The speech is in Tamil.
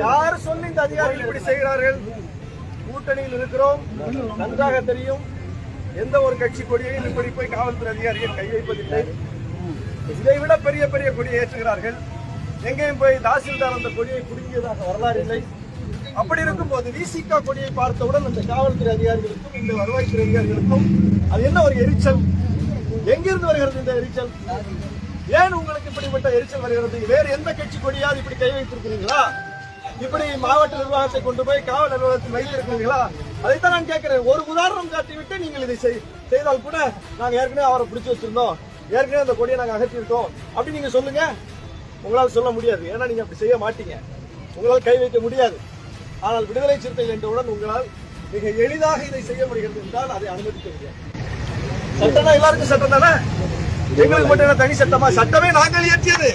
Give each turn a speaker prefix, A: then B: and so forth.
A: யார் சொல்லி இந்த அதிகாரிகள் இப்படி செய்கிறார்கள்? கூட்டணியில் இருக்கிறோம், நன்றாக தெரியும். எந்த ஒரு கட்சி கொடியையும் இப்படி போய் காவல்துறை அதிகாரிகள் கை வைப்பதில்லை. இதைவிட பெரிய பெரிய கொடியை ஏற்றுகிறார்கள். எங்கேயும் போய் தாசில்தார் அந்த கொடியை குடுங்கியதாக வரலாறு இல்லை. அப்படி இருக்கும்போது விசிக கொடியை பார்த்தவுடன் அந்த காவல்துறை அதிகாரிகளுக்கும் இந்த வருவாய்த்துறை அதிகாரிகளுக்கும் அது என்ன ஒரு எரிச்சல்? எங்கிருந்து வருகிறது இந்த எரிச்சல்? ஏன் உங்களுக்கு இப்படிப்பட்ட எரிச்சல் வருகிறது? வேறு எந்த கட்சி கொடியாவது இப்படி கை வைத்திருக்கிறீங்களா? இப்படி மாவட்ட நிர்வாகத்தை கொண்டு போய் காவல் நிர்வாகத்தில் வைத்திருக்கிறீங்களா? அதைத்தான் நான் கேட்கிறேன். ஒரு உதாரணம் காட்டிவிட்டு நீங்கள் இதை செய்தால் கூட நாங்க ஏற்கனவே அவரை பிடிச்சு வச்சிருந்தோம், ஏற்கனவே அந்த கொடியை நாங்க அகற்றிருக்கோம் அப்படி நீங்க சொல்லுங்க. உங்களால் சொல்ல முடியாது, ஏன்னா நீங்க அப்படி செய்ய மாட்டீங்க, உங்களால் கை வைக்க முடியாது. ஆனால் விடுதலை சிறுத்தைகள் என்றவுடன் உங்களால் மிக எளிதாக இதை செய்ய முடிகிறது என்றால் அதை அனுமதிக்க முடியாது. சட்டம் எல்லாருக்கும் சட்டம் தானே, எங்களுக்கு மட்டும் தனி சட்டமா? சட்டமே நாங்கள் இயற்றியது.